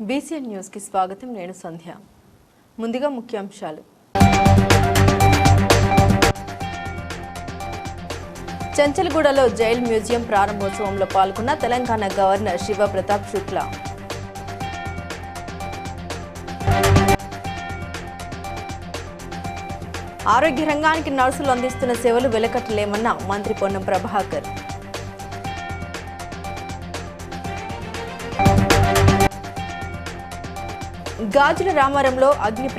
BCN news కి స్వాగతం. నేను సంధ్య. ముందుగా ముఖ్యాంశాలు. చెంచల్గూడలో జైల్ మ్యూజియం ప్రారంభోత్సవంలో పాల్గొన్న తెలంగాణ గవర్నర్ శివ ప్రతాప్ శుక్లా. ఆరోగ్య రంగానికి నర్సులు అందిస్తున్న సేవలు వెలకట్టలేమన్న మంత్రి పొన్నం ప్రభాకర్. గాజుల రామారంలో అగ్ని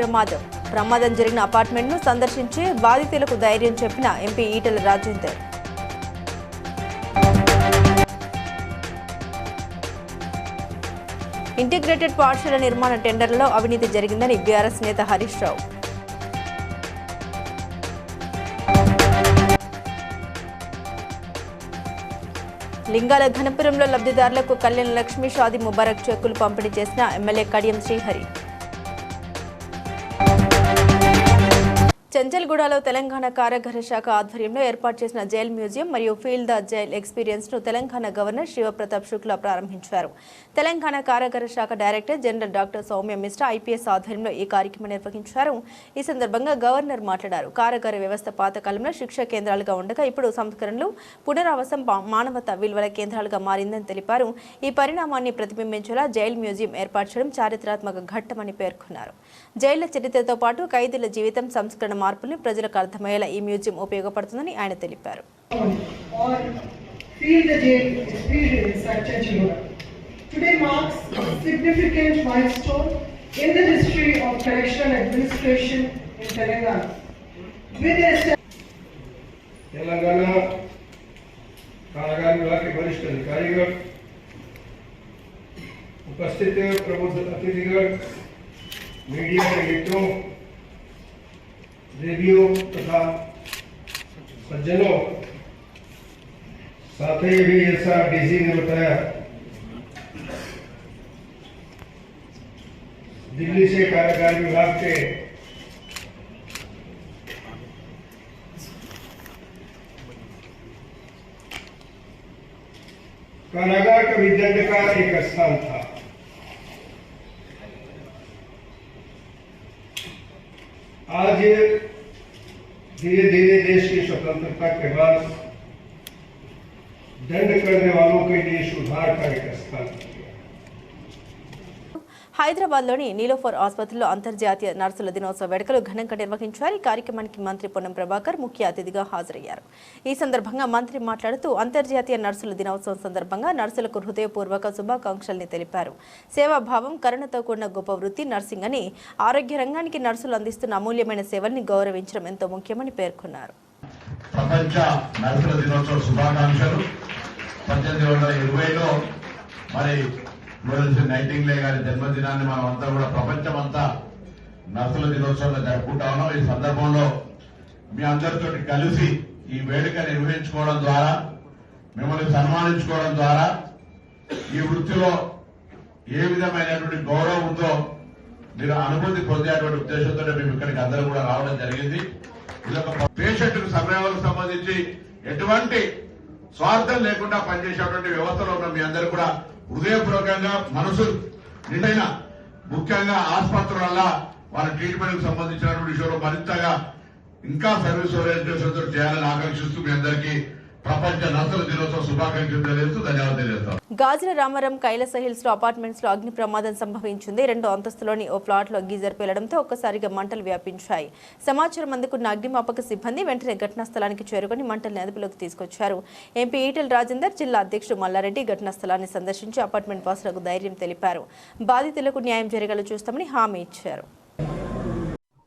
ప్రమాదం జరిగిన అపార్ట్మెంట్ను సందర్శించి బాధితులకు ధైర్యం చెప్పిన ఎంపీ ఈటెల రాజేందర్. ఇంటిగ్రేటెడ్ పాఠశాల నిర్మాణ టెండర్లలో అవినీతి జరిగిందని బీఆర్ఎస్ నేత హరీష్ రావు. లింగాల ఘనపురంలో లబ్ధిదారులకు కళ్యాణ లక్ష్మి షాదీ ముబారక్ చెక్కులు పంపిణీ చేసిన ఎమ్మెల్యే కడియం శ్రీహరి. చెంచల్గూడలో తెలంగాణ కారాగార శాఖ ఆధ్వర్యంలో ఏర్పాటు చేసిన జైల్ మ్యూజియం మరియు ఫీల్డ్ ద జైల్ ఎక్స్పీరియన్స్ ను తెలంగాణ గవర్నర్ శివ ప్రతాప్ శుక్లా ప్రారంభించారు. తెలంగాణ కారాగార శాఖ director general doctor Soumya Mishra IPS ఆధ్వర్యంలో ఈ కార్యక్రమం నిర్వహించారు. ఈ సందర్భంగా గవర్నర్ మాట్లాడారు. కారాగార వ్యవస్థ పాతకాలంలో శిక్షా కేంద్రాలుగా ఉండగా ఇప్పుడు సంస్కరణలు పునరావాసం మానవతా విలువల కేంద్రాలుగా మారిందని తెలిపారు. ఈ పరిణామాన్ని ప్రతిబింబించేలా జైల్ మ్యూజియం ఏర్పాటు చేయడం చారిత్రాత్మక ఘట్టమని పేర్కొన్నారు. జైళ్ల చరిత్రతో పాటు ఖైదీల జీవితం సంస్కరణ మార్పుల్ని ప్రజలకు అర్థమయ్యేలా ఈ మ్యూజియం ఉపయోగపడుతుందని ఆయన తెలిపారు. Today marks a significant milestone in the history of correctional administration in Telangana. Telangana कारागार विभाग के वरिष्ठ अधिकारीगण, उपस्थित प्रमुख अतिथिगण, मीडिया के मित्रों, रेडियो तथा सज्जनों, साथ ही भी ऐसा डीसी ने बताया दिल्ली से कारागार विभाग के कारागार का विद्यार्थी का एक स्थान था। आज धीरे धीरे देश की स्वतंत्रता के बाद दंड करने वालों के लिए सुधार का एक स्थान था। హైదరాబాద్లోని నీలోఫర్ ఆసుపత్రిలో అంతర్జాతీయ నర్సుల దినోత్సవ వేడుకలు ఘనంగా నిర్వహించారు. ఈ కార్యక్రమానికి మంత్రి పొన్నం ప్రభాకర్ ముఖ్య అతిథిగా హాజరయ్యారు. ఈ సందర్భంగా మంత్రి మాట్లాడుతూ అంతర్జాతీయ నర్సుల దినోత్సవం సందర్భంగా నర్సులకు హృదయపూర్వక శుభాకాంక్షల్ని తెలిపారు. సేవాభావం, కరుణతో కూడిన గొప్ప వృత్తి నర్సింగ్ అని, ఆరోగ్య రంగానికి నర్సులు అందిస్తున్న అమూల్యమైన సేవల్ని గౌరవించడం ఎంతో ముఖ్యమని పేర్కొన్నారు. ప్రపంచ నర్సుల దినోత్సవ శుభాకాంక్షలు. 1820లో మరి నైటింగేల్ గారి జన్మదినాన్ని మనం అంతా కూడా ప్రపంచమంతా నర్సుల దినోత్సవంలో జరుపుకుంటా ఉన్నాం. ఈ సందర్భంలో మీ అందరితో కలిసి ఈ వేడుక నిర్వహించుకోవడం ద్వారా, మిమ్మల్ని సన్మానించుకోవడం ద్వారా ఈ వృత్తిలో ఏ విధమైనటువంటి గౌరవం ఉందో మీరు అనుభూతి పొందేటువంటి ఉద్దేశంతో మేము ఇక్కడికి అందరూ కూడా రావడం జరిగింది. ఇది ఒక పేషెంట్కు సమయాలకు సంబంధించి ఎటువంటి స్వార్థం లేకుండా పనిచేసేటువంటి వ్యవస్థలో ఉన్న మీ అందరూ కూడా హృదయపూర్వకంగా మనసు నిండైన, ముఖ్యంగా ఆసుపత్రుల వాళ్ళ ట్రీట్మెంట్ కు సంబంధించినటువంటి విషయంలో మరింతగా ఇంకా సర్వీస్ ఓరియంటేషన్ తో చేయాలని ఆకాంక్షిస్తూ మీ అందరికీ ప్రపంచ నర్సుల దినోత్సవ శుభాకాంక్షలు తెలియజేస్తూ ధన్యవాదాలు తెలియజేస్తాం. గాజుల రామారం కైలాస హిల్స్ లో అపార్ట్మెంట్స్ లో అగ్ని ప్రమాదం సంభవించింది. 2వ అంతస్తులోని ఓ ఫ్లాట్ లో గీజర్ పేలడంతో ఒక్కసారిగా మంటలు వ్యాపించాయి. సమాచారం అందుకున్న అగ్నిమాపక సిబ్బంది వెంటనే ఘటనా స్థలానికి చేరుకుని మంటల్ని అదుపులోకి తీసుకొచ్చారు. ఎంపీ ఈటెల రాజేందర్, జిల్లా అధ్యక్షుడు మల్లారెడ్డి ఘటనా స్థలాన్ని సందర్శించి అపార్ట్మెంట్ వాసులకు ధైర్యం తెలిపారు. బాధితులకు న్యాయం జరిగేలా చూస్తామని హామీ ఇచ్చారు.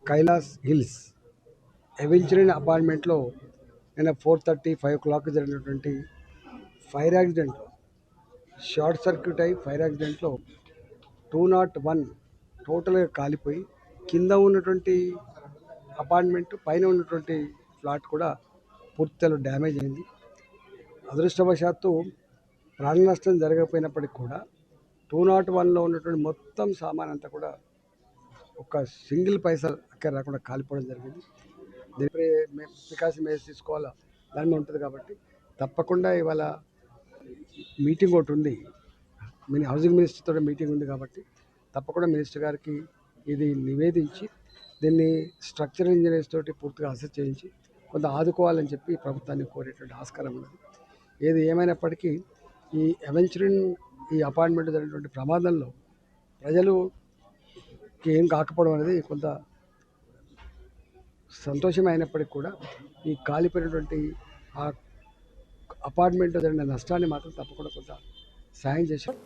కైలాస్ హిల్స్ ఎవెంచరిన్ అపార్ట్మెంట్లో నిన్న 4:30, 5 o'clock జరిగినటువంటి ఫైర్ యాక్సిడెంట్లో, షార్ట్ సర్క్యూట్ అయి ఫైర్ యాక్సిడెంట్లో 201 టోటల్గా కాలిపోయి కింద ఉన్నటువంటి అపార్ట్మెంట్, పైన ఉన్నటువంటి ఫ్లాట్ కూడా పూర్తిగా డ్యామేజ్ అయింది. అదృష్టవశాత్తు ప్రాణ నష్టం జరగకపోయినప్పటికీ కూడా 201లో ఉన్నటువంటి మొత్తం సామాన్ అంతా కూడా ఒక సింగిల్ పైసా అక్కడ రాకుండా కాలిపోవడం జరిగింది. దీనిపై ప్రికాషన్ మెజర్స్ తీసుకోవాలా దాని ఉంటుంది కాబట్టి తప్పకుండా ఇవాళ మీటింగ్ ఒకటి ఉంది, హౌసింగ్ మినిస్టర్తో మీటింగ్ ఉంది కాబట్టి తప్పకుండా మినిస్టర్ గారికి ఇది నివేదించి దీన్ని స్ట్రక్చరల్ ఇంజనీర్స్ తోటి పూర్తిగా అసెస్ చేయించి కొంత ఆదుకోవాలని చెప్పి ప్రభుత్వాన్ని కోరేటువంటి ఆస్కారం ఉన్నది. ఏది ఏమైనప్పటికీ ఈ ఎవెంచరిన్ ఈ అపార్ట్మెంట్ జరిగినటువంటి ప్రమాదంలో ప్రజలుకి ఏం కాకపోవడం అనేది కొంత సంతోషం అయినప్పటికీ కూడా ఈ కాలిపోయినటువంటి ఆ అపార్ట్మెంట్లో జరిగిన నష్టాన్ని మాత్రం తప్పకుండా కొంత సాయం చేశారు.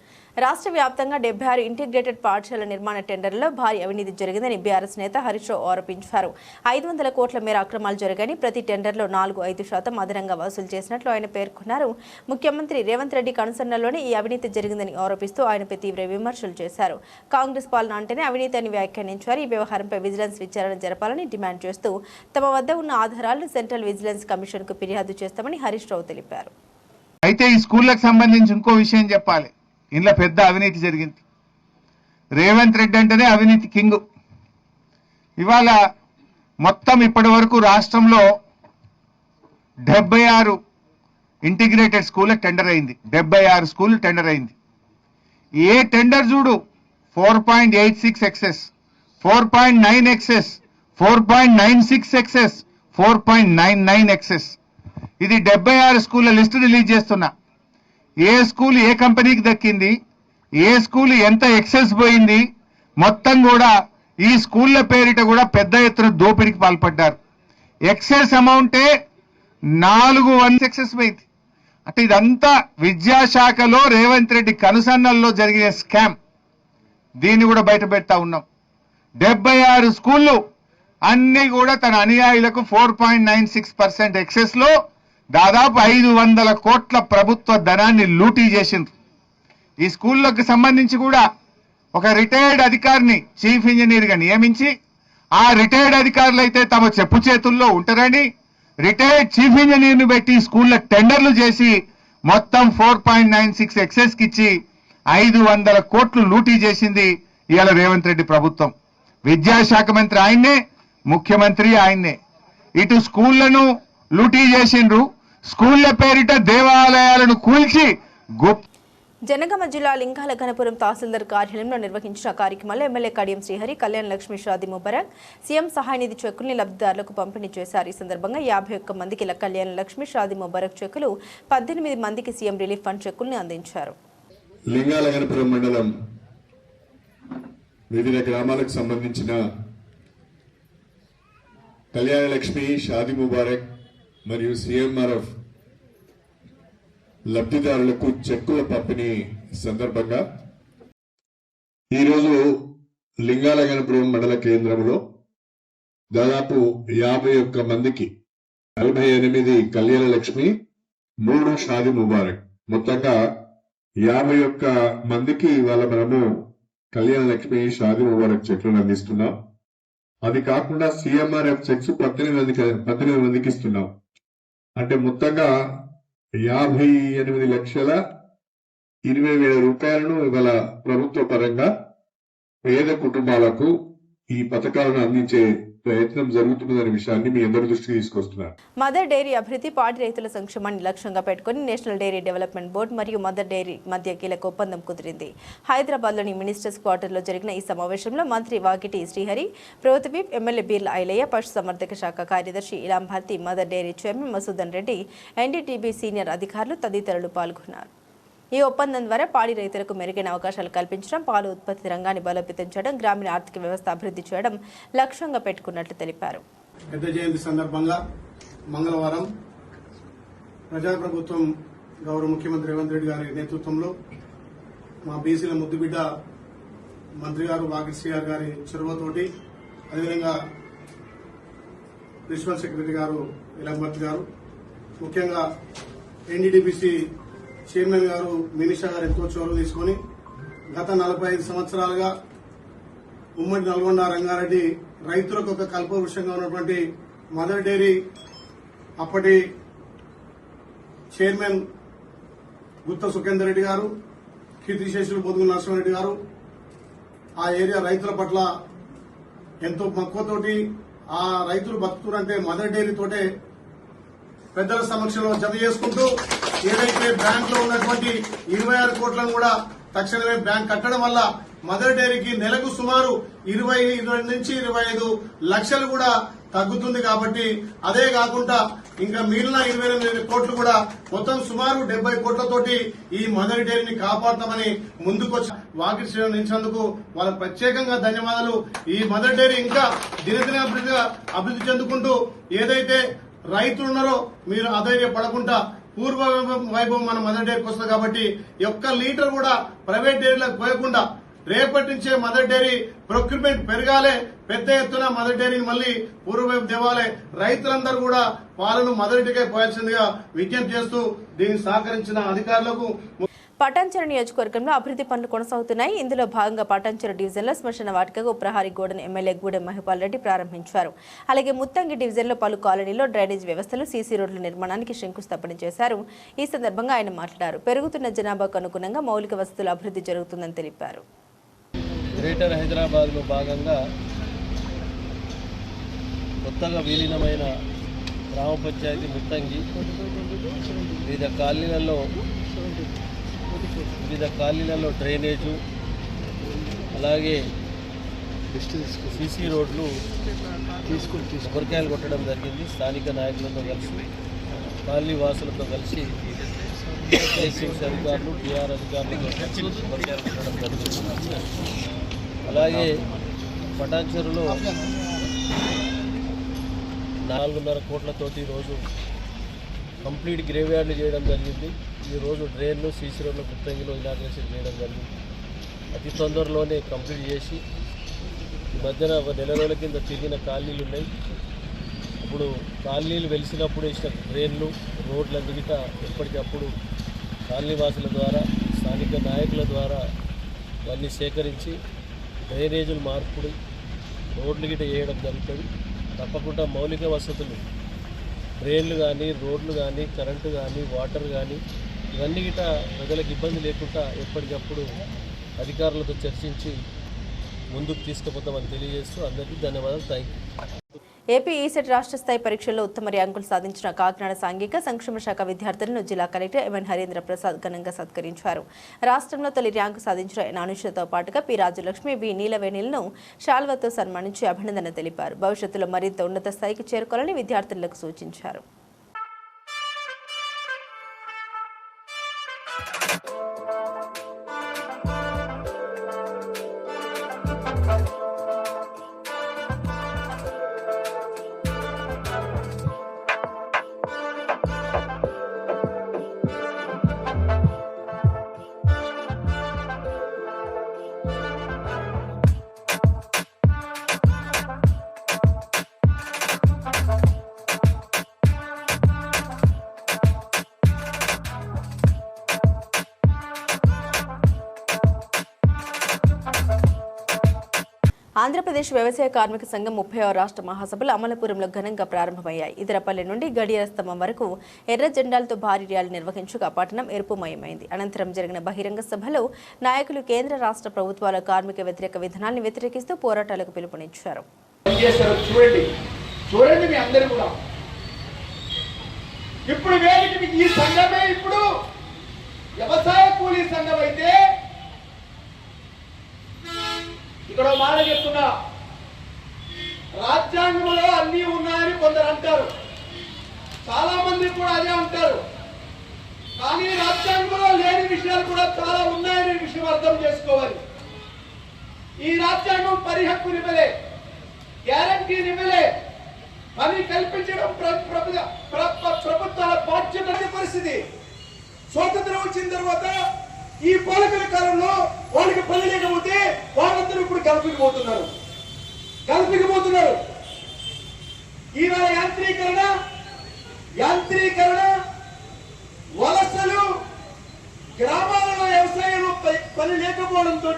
రాష్ట్ర వ్యాప్తంగా 76 ఇంటిగ్రేటెడ్ పాఠశాల నిర్మాణ టెండర్లలో భారీ అవినీతి జరిగిందని బీఆర్ఎస్ నేత హరీష్ రావు ఆరోపించారు. 500 కోట్ల మేర అక్రమాలు జరిగాయని, ప్రతి టెండర్లో 4-5% అదనంగా వసూలు చేసినట్లు ఆయన పేర్కొన్నారు. ముఖ్యమంత్రి రేవంత్ రెడ్డి కన్సర్న్లోనే ఈ అవినీతి జరిగిందని ఆరోపిస్తూ ఆయనపై తీవ్ర విమర్శలు చేశారు. కాంగ్రెస్ పాలన అంటేనే అవినీతి అని వ్యాఖ్యానించారు. ఈ వ్యవహారంపై విజిలెన్స్ విచారణ జరపాలని డిమాండ్ చేస్తూ తమ వద్ద ఉన్న ఆధారాలను సెంట్రల్ విజిలెన్స్ కమిషన్కు ఫిర్యాదు చేస్తామని హరీష్ రావు తెలిపారు. అయితే ఈ స్కూళ్లకు సంబంధించి ఇంకో విషయం చెప్పాలి. ఇందులో పెద్ద అవినీతి జరిగింది. రేవంత్ రెడ్డి అంటేనే అవినీతి కింగ్. ఇవాళ మొత్తం ఇప్పటి వరకు రాష్ట్రంలో 76 ఇంటిగ్రేటెడ్ స్కూల్ టెండర్ అయింది. 76 స్కూల్ టెండర్ అయింది. ఏ టెండర్ చూడు 4.86 ఎక్సెస్, 4.9 ఎక్సెస్, 4.96 ఎక్సెస్, 4.99 ఎక్సెస్. ఇది 76 స్కూళ్ళ లిస్టు రిలీజ్ చేస్తున్నా. ఏ స్కూల్ ఏ కంపెనీకి దక్కింది, ఏ స్కూల్ ఎంత ఎక్సెస్ పోయింది, మొత్తం కూడా ఈ స్కూళ్ళ పేరిట కూడా పెద్ద ఎత్తున దోపిడీకి పాల్పడ్డారు. ఎక్సెస్ అమౌంటే 400 ఎక్సెస్ పోయింది. అంటే ఇదంతా విద్యాశాఖలో రేవంత్ రెడ్డి కనుసన్నల్లో జరిగే స్కామ్. దీన్ని కూడా బయట పెడతా ఉన్నాం. 76 స్కూళ్ళు అన్ని కూడా తన అనుయాయులకు 4.96% ఎక్సెస్ లో దాదాపు 500 కోట్ల ప్రభుత్వ ధనాన్ని లూటీ చేసింది. ఈ స్కూళ్ళకు సంబంధించి కూడా ఒక రిటైర్డ్ అధికారిని చీఫ్ ఇంజనీర్ గా నియమించి, ఆ రిటైర్డ్ అధికారులు అయితే తమ చెప్పు చేతుల్లో ఉంటారని రిటైర్డ్ చీఫ్ ఇంజనీర్ ను పెట్టి స్కూళ్ళ టెండర్లు చేసి మొత్తం 4.96 ఎక్సెస్ కి ఇచ్చి 500 కోట్లు లూటీ చేసింది ఇవాళ రేవంత్ రెడ్డి ప్రభుత్వం. విద్యాశాఖ మంత్రి ఆయన్నే, ముఖ్యమంత్రి ఆయన్నే. ఇటు స్కూళ్లను లూటీ చేసిండ్రు, స్కూళ్ల పేరిట దేవాలయాలను కూల్చి జనగామ జిల్లా లింగాల ఘనపురం తహసీల్దార్ కార్యాలయంలో నిర్వహించిన కార్యక్రమంలో ఎమ్మెల్యే కడియం శ్రీహరి కళ్యాణ లక్ష్మి షాదీ ముబారక్ సీఎం సహాయ నిధి చెక్కుల్ని లబ్ధిదారులకు పంపిణీ చేశారు. ఈ సందర్భంగా 51 మందికి కళ్యాణ లక్ష్మి షాదీ ముబారక్ చెక్కులు, 18 మందికి సీఎం రిలీఫ్ ఫండ్ చెక్కుల్ని అందించారు. లింగాల ఘనపురం మండలం వివిధ గ్రామాలకు సంబంధించిన కళ్యాణ లక్ష్మి షాదీ ముబారక్ మరియు సీఎంఆర్ఎఫ్ లబ్ధిదారులకు చెక్కుల పంపిణీ సందర్భంగా ఈరోజు లింగాల ఘనపురం మండల కేంద్రంలో దాదాపు 51 మందికి 48 కళ్యాణ లక్ష్మి, 3 షాదీ ముబారక్, మొత్తంగా 51 మందికి ఇవాళ మనము కళ్యాణ లక్ష్మి షాదీ ముబారక్ చెక్కులను అందిస్తున్నాం. అది కాకుండా సీఎంఆర్ఎఫ్ చెక్స్ 18 మందికి ఇస్తున్నాం. అంటే మొత్తంగా 58,20,20,000 రూపాయలను ఇవాళ ప్రభుత్వ పరంగా పేద కుటుంబాలకు ఈ పథకాలను అందించే ప్రయత్నం జరుగుతున్నదనే విషయాన్ని మీ అందరి దృష్టికి తీసుకొస్తున్నారు. మదర్ డైరీ అభివృద్ధి, పాడి రైతుల సంక్షేమాన్ని లక్ష్యంగా పెట్టుకుని నేషనల్ డైరీ డెవలప్మెంట్ బోర్డు మరియు మదర్ డైరీ మధ్య కీలక ఒప్పందం కుదిరింది. హైదరాబాద్లోని మినిస్టర్స్ క్వార్టర్లో జరిగిన ఈ సమావేశంలో మంత్రి వాకిటి శ్రీహరి, ప్రభుత్వ విప్ ఎమ్మెల్యే బీర్ల ఐలయ్య, పశుసంవర్ధక శాఖ కార్యదర్శి Ilam Bharathi, Mother Dairy chairman Masudan Reddy, NDTB senior అధికారులు తదితరులు పాల్గొన్నారు. ఈ ఒప్పందం ద్వారా పాడి రైతులకు మెరుగైన అవకాశాలు కల్పించడం, పాలు ఉత్పత్తి రంగాన్ని బలోపేతం చేయడం, గ్రామీణ ఆర్థిక వ్యవస్థ అభివృద్ధి చేయడం లక్ష్యంగా పెట్టుకున్నట్లు తెలిపారు. పెద్ద జయంతి సందర్భంగా మంగళవారం ప్రజాప్రభుత్వం గౌరవ ముఖ్యమంత్రి రేవంత్ రెడ్డి గారి నేతృత్వంలో మా బీసీల ముద్దుబిడ్డ మంత్రి గారు వాకిటి శ్రీహరి గారి చొరవతోటి, అదేవిధంగా ప్రిన్సిపల్ సెక్రటరీ గారు ఇలాంబర్తి గారు, ముఖ్యంగా ఎన్డీటీపీసీ చైర్మన్ గారు మినిషా గారు ఎంతో చొరవ తీసుకుని గత 45 సంవత్సరాలుగా ఉమ్మడి నల్గొండ రంగారెడ్డి రైతులకు ఒక కల్పవృక్షంగా ఉన్నటువంటి మదర్ డైరీ అప్పటి చైర్మన్ గుత్త సుఖేందర్ రెడ్డి గారు, కీర్తిశేషులు బొదుగు నరసింహారెడ్డి గారు ఆ ఏరియా రైతుల పట్ల ఎంతో మక్కువతోటి ఆ రైతులు బతుకుతుంటే మదర్ డైరీ తోటే పెద్దల సమక్షంలో జమ చేసుకుంటూ ఏదైతే బ్యాంక్ లో ఉన్నటువంటి 26 కోట్లను కూడా తక్షణమే బ్యాంక్ కట్టడం వల్ల మదర్ డైరీకి నెలకు సుమారు 20 నుంచి 25 లక్షలు కూడా తగ్గుతుంది. కాబట్టి అదే కాకుండా ఇంకా మిగిలిన 28 కోట్లు కూడా మొత్తం సుమారు 70 కోట్లతోటి ఈ మదర్ డైరీని కాపాడతామని ముందుకొచ్చి వాకిట్ శ్రేణించేందుకు వాళ్ళకు ప్రత్యేకంగా ధన్యవాదాలు. ఈ మదర్ డైరీ ఇంకా దినదిన అభివృద్ధి చెందుకుంటూ ఏదైతే రైతులు ఉన్నారో మీరు అధైర్యపడకుండా పూర్వ వైభవం మన మదర్ డైరీకి వస్తుంది. కాబట్టి ఒక్క లీటర్ కూడా ప్రైవేట్ డైరీలకు పోయకుండా రేపటి నుంచే మదర్ డైరీ ప్రొక్యూర్మెంట్ పెరగాలి, పెద్ద ఎత్తున మదర్ డైరీని మళ్లీ పూర్వవైపు తేవాలి. రైతులందరూ కూడా పాలను మదర్ డైరీకే పోయాల్సిందిగా విజ్ఞప్తి చేస్తూ దీనికి సహకరించిన అధికారులకు. పటాన్చెరు నియోజకవర్గంలో అభివృద్ధి పనులు కొనసాగుతున్నాయి. ఇందులో భాగంగా పటాన్చెరు డివిజన్లో శ్మశాన వాటికగా ప్రహారీ గోడను ఎమ్మెల్యే గూడెం మహిపాల్ రెడ్డి ప్రారంభించారు. అలాగే ముత్తంగి డివిజన్లో పలు కాలనీలో డ్రైనేజ్ వ్యవస్థలు, సీసీ రోడ్ల నిర్మాణానికి శంకుస్థాపన చేశారు. ఈ సందర్భంగా ఆయన మాట్లాడారు. పెరుగుతున్న జనాభాకు అనుగుణంగా మౌలిక వసతుల అభివృద్ధి జరుగుతుందని తెలిపారు. గ్రేటర్ హైదరాబాద్లో భాగంగా కొత్తగా విలీనమైన గ్రామ పంచాయతీ ముత్తంగి వివిధ కాలనీలలో డ్రైనేజు, అలాగే సీసీ రోడ్లు కొరకాయలు కొట్టడం జరిగింది. స్థానిక నాయకులతో కలిసి, కాలనీ వాసులతో కలిసి ఐసీఎస్ అధికారులు, టీఆర్ అధికారులతో కలిసి కొరకాయలు కొట్టడం జరిగింది. అలాగే పటాన్చెరులో 4.5 కోట్లతోటి ఈరోజు కంప్లీట్ గ్రేవ్యార్డ్లు చేయడం జరిగింది. ఈరోజు డ్రైన్లు, సీసీ రోడ్లు ముత్తంగిలో ఇనాగ్రేషన్ చేయడం జరిగింది. అతి తొందరలోనే కంప్లీట్ చేసి ఈ మధ్యన నెల రోజుల కింద తిరిగిన కాలనీలు ఉన్నాయి. ఇప్పుడు కాలనీలు వెలిసినప్పుడు వేసిన డ్రైన్లు, రోడ్లన్నీ గిట ఎప్పటికప్పుడు కాలనీ వాసుల ద్వారా, స్థానిక నాయకుల ద్వారా ఇవన్నీ సేకరించి డ్రైనేజీలు మార్పుడు, రోడ్లు గిట వేయడం జరుగుతుంది. తప్పకుండా మౌలిక వసతులు, డ్రైన్లు కానీ, రోడ్లు కానీ, కరెంటు కానీ, వాటర్ కానీ ఇవన్నీ గిట ప్రజలకు ఇబ్బంది లేకుండా ఎప్పటికప్పుడు అధికారులతో చర్చించి ముందుకు తీసుకుపోతామని తెలియజేస్తూ అందరికీ ధన్యవాదాలు. Thank you. ఏపీ ఈసెట్ రాష్ట్ర స్థాయి పరీక్షల్లో ఉత్తమ ర్యాంకులు సాధించిన కాకినాడ సాంఘిక సంక్షేమ శాఖ విద్యార్థులను జిల్లా కలెక్టర్ ఎంఎన్ హరీంద్ర ప్రసాద్ ఘనంగా సత్కరించారు. రాష్ట్రంలో తొలి ర్యాంకు సాధించిన నానుషతో పాటుగా పి రాజలక్ష్మి, బి నీలవేణిలను శాల్వతో సన్మానించి అభినందన తెలిపారు. భవిష్యత్తులో మరింత ఉన్నత స్థాయికి చేరుకోవాలని విద్యార్థులకు సూచించారు. ఆంధ్రప్రదేశ్ వ్యవసాయ కార్మిక సంఘం 30వ రాష్ట్ర మహాసభలు అమలాపురంలో ఘనంగా ప్రారంభమయ్యాయి. ఇదరపల్లి నుండి గడియార స్తంభం వరకు ఎర్ర జెండాలతో భారీ ర్యాలీ నిర్వహించగా పట్టణం ఎరుపుమయమైంది. అనంతరం జరిగిన బహిరంగ సభలో నాయకులు కేంద్ర రాష్ట్ర ప్రభుత్వాల కార్మిక వ్యతిరేక విధానాన్ని వ్యతిరేకిస్తూ పోరాటాలకు పిలుపునిచ్చారు. ఇప్పుడు వేదికకి ఈ సంఘమే ఇప్పుడు వ్యవసాయ కూలీ సంఘం అయితే ఇక్కడ మాట చెప్తున్నా, రాజ్యాంగంలో అన్నీ ఉన్నాయని కొందరు అంటారు, చాలా మంది కూడా అదే అంటారు. కానీ రాజ్యాంగంలో లేని విషయాలు కూడా చాలా ఉన్నాయనే విషయం అర్థం చేసుకోవాలి. ఈ రాజ్యాంగం పరిహక్కునివ్వలే, గ్యారంటీనివ్వలే, పని కల్పించడం ప్రభుత్వాల బాధ్యత. పరిస్థితి స్వాతంత్రం వచ్చిన తర్వాత ఈ పాలకుల కాలంలో వాళ్ళకి పని లేకపోతే వాళ్ళందరూ ఇప్పుడు కల్పికపోతున్నారు. ఈవేళ యాంత్రీకరణ, వలసలు, గ్రామాలలో వ్యవసాయంలో పని లేకపోవడంతో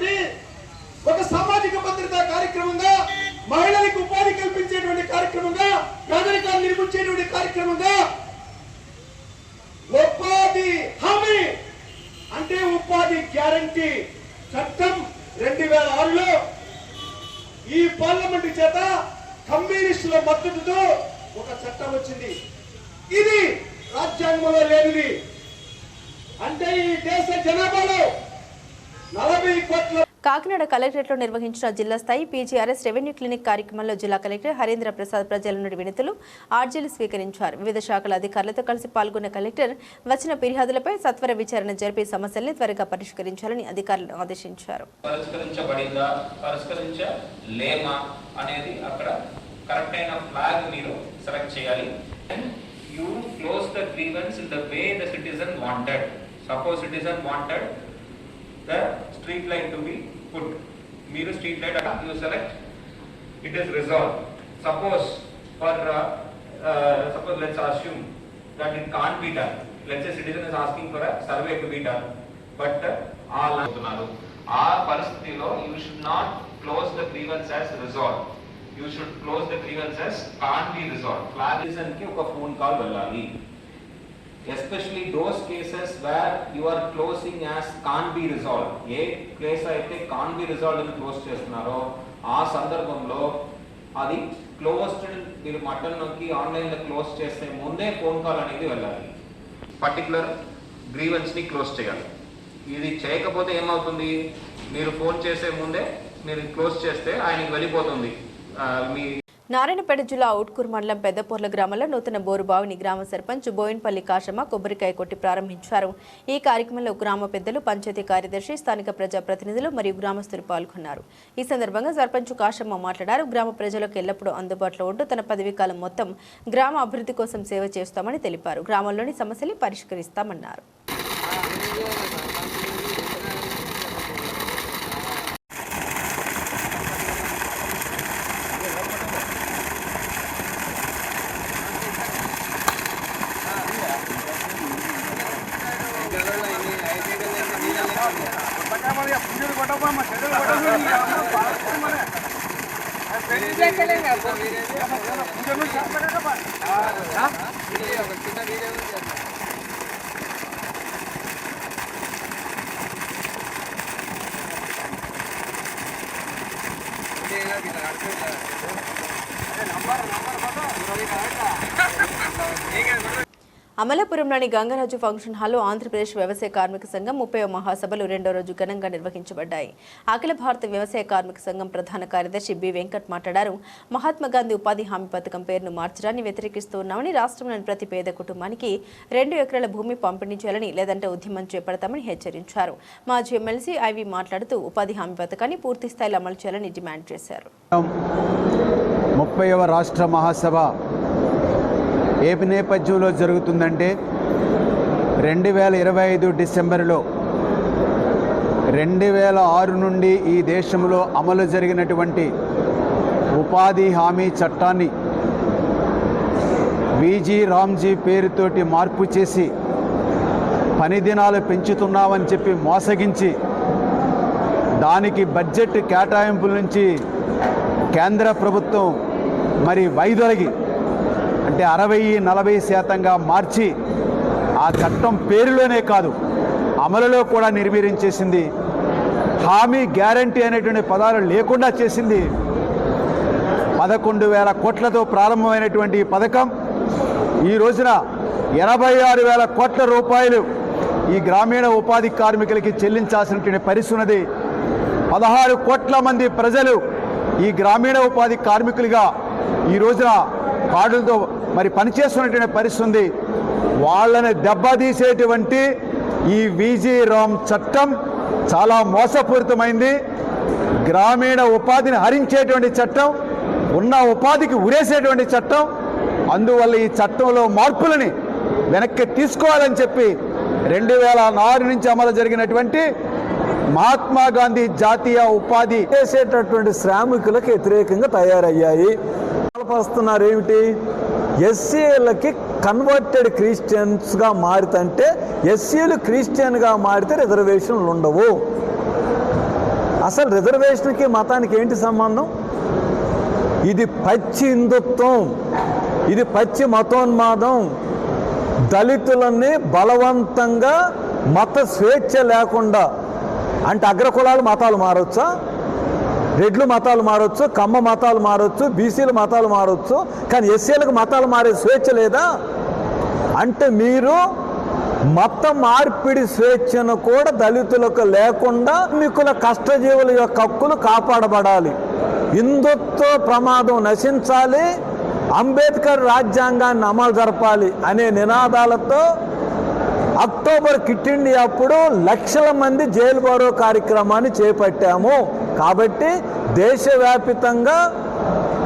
ఒక సామాజిక భద్రతా కార్యక్రమంగా, మహిళలకు ఉపాధి కల్పించేటువంటి కార్యక్రమంగా, పేదరికాన్ని నిర్మించేటువంటి కార్యక్రమంగా ఉపాధి హామీ అంటే ఉపాధి గ్యారంటీ చట్టం 2006లో ఈ పార్లమెంటు చేత కమ్యూనిస్టుల మద్దతుతో ఒక చట్టం వచ్చింది. ఇది రాజ్యాంగంలో లేనిది. అంటే ఈ దేశ జనాభాలో 40 కోట్ల కాకినాడ కలెక్టరేట్లో నిర్వహించిన జిల్లా స్థాయి పీజీఆర్ఎస్ రెవెన్యూ క్లినిక్ కార్యక్రమంలో జిల్లా కలెక్టర్ హరీంద్ర ప్రసాద్ ప్రజల నుండి వినతులు, ఆర్జీలు స్వీకరించారు. వివిధ శాఖల అధికారులతో కలిసి పాల్గొన్న కలెక్టర్ వచ్చిన ఫిర్యాదులపై సత్వర విచారణ జరిపి సమస్యల్ని త్వరగా పరిష్కరించాలని అధికారులను ఆదేశించారు. అనేది అక్కడ కరెక్ట్ అయిన ఫ్లాగ్ మీరు సెలెక్ట్ చేయాలి. You close the grievance in the way the citizen wanted. Suppose citizen wanted the street light to be put. Meeru street light you select, it is resolved. Suppose let's assume that it can't be done. Let's say citizen is asking for a survey to be done, but all parasthitilo you should not close the grievance as resolved. You should close the grievance as can't be resolved. Flag citizen ki oka phone call vellali. Especially those cases where you are closing as can't be resolved. Ye place aithe can't be resolved ani close chestunnaro aa sandarbhamlo adi closed మీరు button నొక్కి online లో close చేస్తే ముందే phone call అనేది వెళ్ళాలి. Particular grievance ని close చేయాలి. ఇది చేయకపోతే ఏమవుతుంది, మీరు ఫోన్ చేసే ముందే మీరు క్లోజ్ చేస్తే ఆయనకి వెళ్ళిపోతుంది. నారాయణపేట జిల్లా ఔట్కూర్ మండలం పెద్దపూర్ల గ్రామంలో నూతన బోరుబావిని గ్రామ సర్పంచ్ బోయిన్పల్లి కాశమ్మ కొబ్బరికాయ కొట్టి ప్రారంభించారు. ఈ కార్యక్రమంలో గ్రామ పెద్దలు, పంచాయతీ కార్యదర్శి, స్థానిక ప్రజాప్రతినిధులు మరియు గ్రామస్తులు పాల్గొన్నారు. ఈ సందర్భంగా సర్పంచ్ కాశమ్మ మాట్లాడారు. గ్రామ ప్రజలకు ఎల్లప్పుడూ అందుబాటులో ఉంటూ తన పదవీకాలం మొత్తం గ్రామ అభివృద్ధి కోసం సేవ చేస్తామని తెలిపారు. గ్రామంలోని సమస్యలు పరిష్కరిస్తామన్నారు. అమలాపురంలోని గంగరాజు ఫంక్షన్ హాల్లో ఆంధ్రప్రదేశ్ వ్యవసాయ కార్మిక సంఘం 30వ మహాసభలు రెండో రోజు ఘనంగా నిర్వహించబడ్డాయి. అఖిల భారత వ్యవసాయ కార్మిక సంఘం ప్రధాన కార్యదర్శి బి వెంకట్ మాట్లాడారు. మహాత్మా గాంధీ ఉపాధి హామీ పథకం పేరును మార్చడాన్ని వ్యతిరేకిస్తున్నామని, రాష్ట్రంలోని ప్రతి పేద కుటుంబానికి 2 ఎకరాల భూమి పంపిణీ చేయాలని, లేదంటే ఉద్యమం చేపడతామని హెచ్చరించారు. మాజీ ఎమ్మెల్సీ ఐవి మాట్లాడుతూ ఉపాధి హామీ పథకాన్ని పూర్తి స్థాయిలో అమలు చేయాలని డిమాండ్ చేశారు. 30వ రాష్ట్ర మహాసభ ఏ నేపథ్యంలో జరుగుతుందంటే 2025 డిసెంబర్లో 2006 నుండి ఈ దేశంలో అమలు జరిగినటువంటి ఉపాధి హామీ చట్టాన్ని విజి రామ్జీ పేరుతోటి మార్పు చేసి పని దినాలు పెంచుతున్నామని చెప్పి మోసగించి దానికి బడ్జెట్ కేటాయింపుల నుంచి కేంద్ర ప్రభుత్వం మరి వైదొలగి అంటే 60-40% మార్చి ఆ చట్టం పేరులోనే కాదు అమలులో కూడా నిర్వీర్యం చేసింది. హామీ గ్యారంటీ అనేటువంటి పదాలు లేకుండా చేసింది. 11,000 కోట్లతో ప్రారంభమైనటువంటి ఈ పథకం ఈ రోజున 86,000 కోట్ల రూపాయలు ఈ గ్రామీణ ఉపాధి కార్మికులకి చెల్లించాల్సినటువంటి పరిస్థితి ఉన్నది. 16 కోట్ల మంది ప్రజలు ఈ గ్రామీణ ఉపాధి కార్మికులుగా ఈ రోజున కార్డులతో మరి పనిచేస్తున్నటువంటి పరిస్థితి ఉంది. వాళ్ళని దెబ్బతీసేటువంటి ఈ విజి రామ్ చట్టం చాలా మోసపూరితమైంది. గ్రామీణ ఉపాధిని హరించేటువంటి చట్టం, ఉన్న ఉపాధికి ఉరేసేటువంటి చట్టం. అందువల్ల ఈ చట్టంలో మార్పులని వెనక్కి తీసుకోవాలని చెప్పి 2006 నుంచి అమలు జరిగినటువంటి మహాత్మా గాంధీ జాతీయ ఉపాధి చేసేటటువంటి శ్రామికులకు వ్యతిరేకంగా తయారయ్యాయి. వస్తున్నారు ఏమిటి, ఎస్సీలకి కన్వర్టెడ్ క్రిస్టియన్స్గా మారితే, ఎస్సీలు క్రిస్టియన్గా మారితే రిజర్వేషన్లు ఉండవు. అసలు రిజర్వేషన్కి మతానికి ఏంటి సంబంధం? ఇది పచ్చి హిందుత్వం, ఇది పచ్చి మతోన్మాదం. దళితులని బలవంతంగా మత స్వేచ్ఛ లేకుండా, అంటే అగ్రకులాలు మతాలు మారొచ్చా, రెడ్లు మతాలు మారొచ్చు, కమ్మ మతాలు మారొచ్చు, బీసీల మతాలు మారొచ్చు, కానీ ఎస్సీలకు మతాలు మారే స్వేచ్ఛ లేదా? అంటే మీరు మత మార్పిడి స్వేచ్ఛను కూడా దళితులకు లేకుండా కార్మికుల కష్టజీవుల యొక్క హక్కులు కాపాడబడాలి, హిందుత్వ ప్రమాదం నశించాలి, అంబేద్కర్ రాజ్యాంగాన్ని అమలు జరపాలి అనే నినాదాలతో అక్టోబర్ కిట్ ఇండియా అప్పుడు లక్షల మంది జైలు బారో కార్యక్రమాన్ని చేపట్టాము. కాబట్టి దేశవ్యాప్తంగా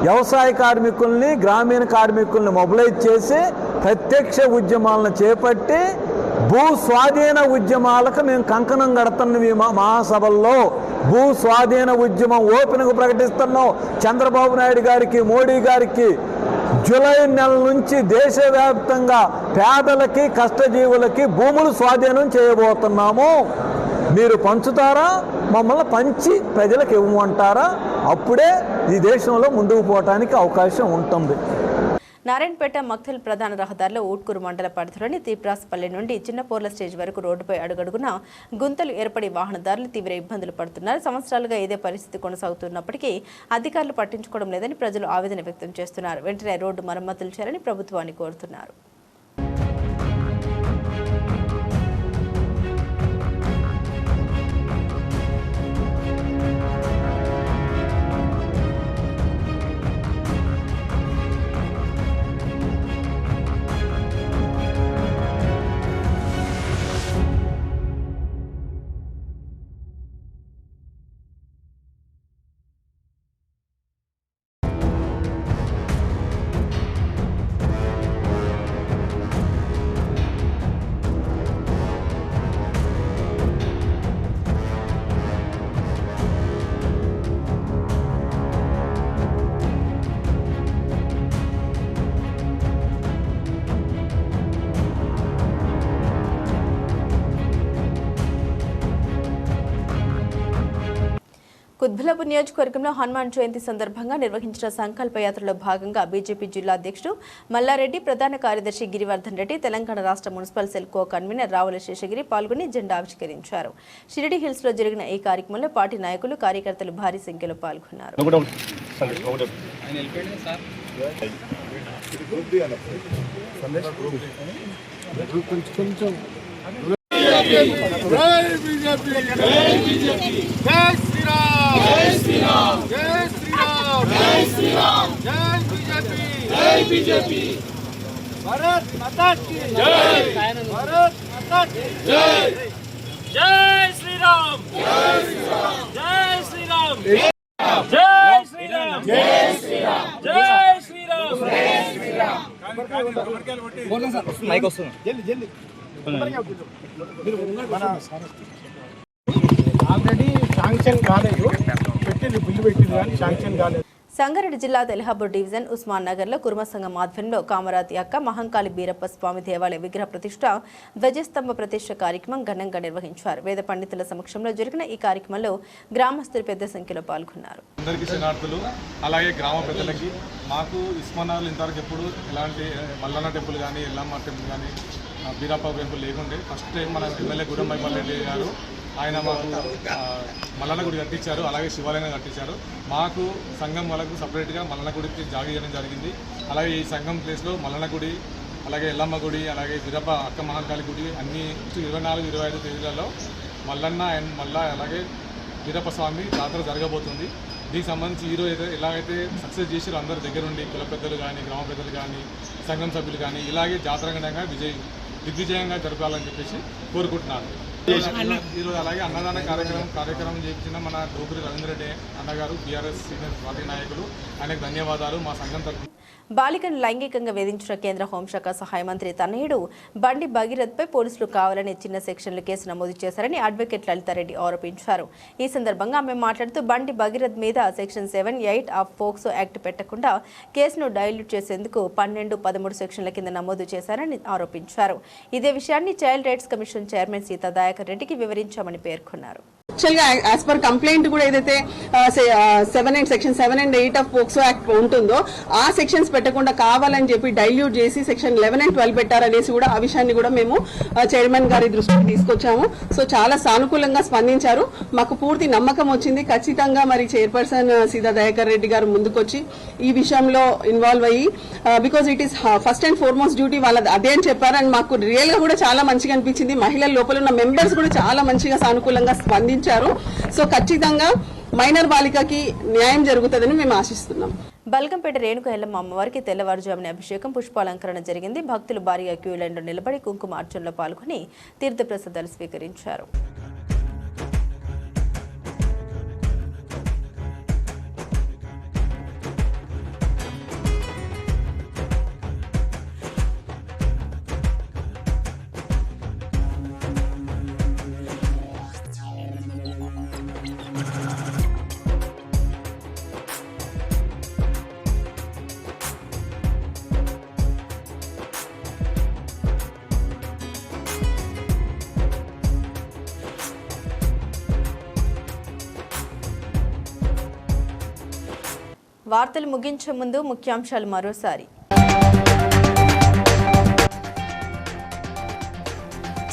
వ్యవసాయ కార్మికుల్ని, గ్రామీణ కార్మికుల్ని మొబిలైజ్ చేసి ప్రత్యక్ష ఉద్యమాలను చేపట్టి భూ స్వాధీన ఉద్యమాలకు మేము కంకణం కడుతున్నవి. మహాసభల్లో భూ స్వాధీన ఉద్యమం ఓపెన్గా ప్రకటిస్తున్నాం. చంద్రబాబు నాయుడు గారికి, మోడీ గారికి జూలై నెల నుంచి దేశవ్యాప్తంగా పేదలకి, కష్టజీవులకి భూములు స్వాధీనం చేయబోతున్నాము. మీరు పంచుతారా, మమ్మల్ని పంచి ప్రజలకు ఇవ్వమంటారా? అప్పుడే ఈ దేశంలో ముందుకు పోవటానికి అవకాశం ఉంటుంది. నారాయణపేట మక్తల్ ప్రధాన రహదారిలో ఊట్కూరు మండల పరిధిలోని తీప్రాస్పల్లి నుండి చిన్నపోర్ల స్టేజ్ వరకు రోడ్డుపై అడుగడుగున గుంతలు ఏర్పడి వాహనదారులు తీవ్ర ఇబ్బందులు పడుతున్నారు. సంవత్సరాలుగా ఇదే పరిస్థితి కొనసాగుతున్నప్పటికీ అధికారులు పట్టించుకోవడం లేదని ప్రజలు ఆవేదన వ్యక్తం చేస్తున్నారు. వెంటనే రోడ్డు మరమ్మతులు చేయాలని ప్రభుత్వాన్ని కోరుతున్నారు. కుత్బుల్లాపూర్ నియోజకవర్గంలో హనుమాన్ జయంతి సందర్భంగా నిర్వహించిన సంకల్ప యాత్రలో భాగంగా బీజేపీ జిల్లా అధ్యక్షుడు మల్లారెడ్డి, ప్రధాన కార్యదర్శి గిరివర్ధన్ రెడ్డి, తెలంగాణ రాష్ట్ర municipal cell co convener Ravula Seshagiri పాల్గొని జెండా ఆవిష్కరించారు. షిరిడి హిల్స్ లో జరిగిన ఈ కార్యక్రమంలో పార్టీ నాయకులు, కార్యకర్తలు భారీ సంఖ్యలో పాల్గొన్నారు. भारत माता की जय, भारत माता की जय, जय श्री राम, जय श्री राम, जय श्री राम, जय श्री राम, जय श्री राम, जय श्री राम, जय श्री राम. बोलो सर, माइक वस्तुंदी जल्दी जल्दी ఆల్రెడీ శాంక్షన్ కాలేదు, పెట్టింది బిల్లు పెట్టింది కానీ శాంక్షన్ కాలేదు. సంగారెడ్డి జిల్లా తెల్హాపూర్ డివిజన్ ఉస్మాన్ నగర్లో కుర్మ సంఘం ఆధ్వర్యంలో కామరాతి అక్క మహంకాళి బీరప్ప స్వామి దేవాలయ విగ్రహ ప్రతిష్ట, ధ్వజస్తంభ ప్రతిష్ట కార్యక్రమం ఘనంగా నిర్వహించారు. వేద పండితుల సమక్షంలో జరిగిన ఈ కార్యక్రమంలో గ్రామస్తులు పెద్ద సంఖ్యలో పాల్గొన్నారు. అందరికీ శరణార్థులు, అలాగే గ్రామ పెద్దలకి. మాకు ఉస్మాన్ నగర్లో ఇంతవరకు ఎప్పుడు ఎలాంటి మల్లన్న టెంపుల్ కానీ, ఎల్లమ్మ టెంపుల్ కానీ, బీరప్ప టెంపుల్ లేకుండే. ఫస్ట్ టైం మన ఎమ్మెల్యే గుడంబై మల్లెడ్డి గారు ఆయన మాకు మల్లన్న గుడి కట్టించారు, అలాగే శివాలయం కట్టించారు. మాకు సంఘం వాళ్ళకు సపరేట్గా మల్లన్న గుడికి జాగా చేయడం జరిగింది. అలాగే ఈ సంఘం ప్లేస్లో మల్లన్న గుడి, అలాగే ఎల్లమ్మ గుడి, అలాగే బీరప్ప అక్క మహంకాళి గుడి అన్ని 24, 25 తేదీలలో మల్లన్న అండ్ మళ్ళా అలాగే బీరప్ప స్వామి జాతర జరగబోతుంది. దీనికి సంబంధించి ఈరోజు ఎలాగైతే సక్సెస్ చేసారో అందరి దగ్గర ఉండి కుల పెద్దలు కానీ, గ్రామ పెద్దలు కానీ, సంఘం సభ్యులు కానీ ఇలాగే జాతరంగా దిగ్విజయంగా జరపాలని చెప్పేసి కోరుకుంటున్నాను. ఈరోజు అలాగే అన్నదాన కార్యక్రమం చేయించిన మన డోగురి రవీంద్ర రెడ్డి అన్నగారు, బీఆర్ఎస్ సీనియర్ పార్టీ నాయకులు, ఆయనకు ధన్యవాదాలు. మా సంఘం తరఫున బాలికను లైంగికంగా వేధించిన కేంద్ర హోంశాఖ సహాయ మంత్రి తనయుడు బండి భగీరథ్పై పోలీసులు కావాలని చిన్న సెక్షన్లు కేసు నమోదు చేశారని అడ్వకేట్ లలితారెడ్డి ఆరోపించారు. ఈ సందర్భంగా ఆమె మాట్లాడుతూ బండి భగీరథ్ మీద సెక్షన్ 7, 8 ఆఫ్ పోక్సో యాక్ట్ పెట్టకుండా కేసును డైల్యూట్ చేసేందుకు 12, 13 సెక్షన్ల కింద నమోదు చేశారని ఆరోపించారు. ఇదే విషయాన్ని child rights commission chairman Sita Dayakar రెడ్డికి వివరించామని పేర్కొన్నారు. యాక్చువల్ గా యాజ్ పర్ కంప్లైంట్ కూడా ఏదైతే section 7 and 8 of POCSO act ఉంటుందో ఆ సెక్షన్స్ పెట్టకుండా కావాలని చెప్పి డైల్యూట్ చేసి సెక్షన్ 11 and 12 పెట్టారనేసి కూడా ఆ విషయాన్ని కూడా మేము చైర్మన్ గారి దృష్టికి తీసుకొచ్చాము. సో చాలా సానుకూలంగా స్పందించారు. మాకు పూర్తి నమ్మకం వచ్చింది. ఖచ్చితంగా మరి చైర్పర్సన్ సీతా దయాకర్ రెడ్డి గారు ముందుకొచ్చి ఈ విషయంలో ఇన్వాల్వ్ అయ్యి because it is first and foremost duty వాళ్ళది అదే అని చెప్పారు. అండ్ మాకు రియల్ గా కూడా చాలా మంచిగా అనిపించింది. మహిళల లోపల ఉన్న మెంబర్స్ కూడా చాలా మంచిగా సానుకూలంగా స్పందించారు. సో ఖచ్చితంగా మైనర్ బాలికకి న్యాయం జరుగుతుందని మేము ఆశిస్తున్నాం. బల్కంపేట రేణుక ఎల్లమ్మ అమ్మవారికి తెల్లవారుజామున అభిషేకం పుష్పాలంకరణ జరిగింది. భక్తులు భారీగా క్యూ లైన్లో నిలబడి కుంకుమ అర్చనలో పాల్గొని తీర్థప్రసాదాలు స్వీకరించారు. వార్తలు ముగించే ముందు ముఖ్యాంశాలు మరోసారి.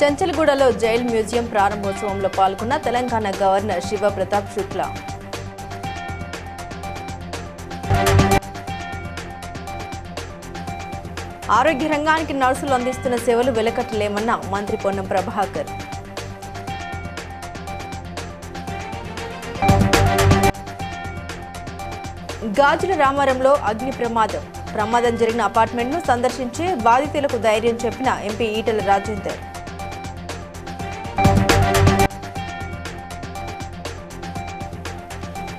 చెంచల్గూడలో జైల్ మ్యూజియం ప్రారంభోత్సవంలో పాల్గొన్న తెలంగాణ గవర్నర్ శివప్రతాప్ శుక్లా. ఆరోగ్య రంగానికి నర్సులు అందిస్తున్న సేవలు వెలకట్టలేమన్న మంత్రి పొన్నం ప్రభాకర్. గాజుల రామారంలో అగ్ని ప్రమాదం జరిగిన అపార్ట్మెంట్ను సందర్శించి బాధితులకు ధైర్యం చెప్పిన ఎంపీ ఈటెల రాజేందర్.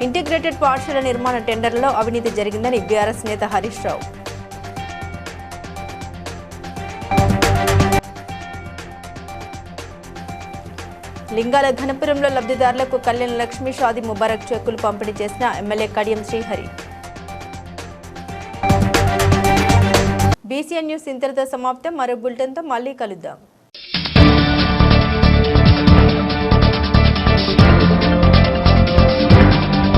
ఇంటిగ్రేటెడ్ పాఠశాల నిర్మాణ టెండర్లలో అవినీతి జరిగిందని బీఆర్ఎస్ నేత హరీష్ రావు. లింగాల ఘనపురంలో లబ్ధిదారులకు కళ్యాణ లక్ష్మి షాదీ ముబారక్ చెక్కులు పంపిణీ చేసిన MLA Kadiyam Srihari. BCN news ఇంతటితో సమాప్తం. మరో బులెటిన్తో మళ్ళీ కలుద్దాం.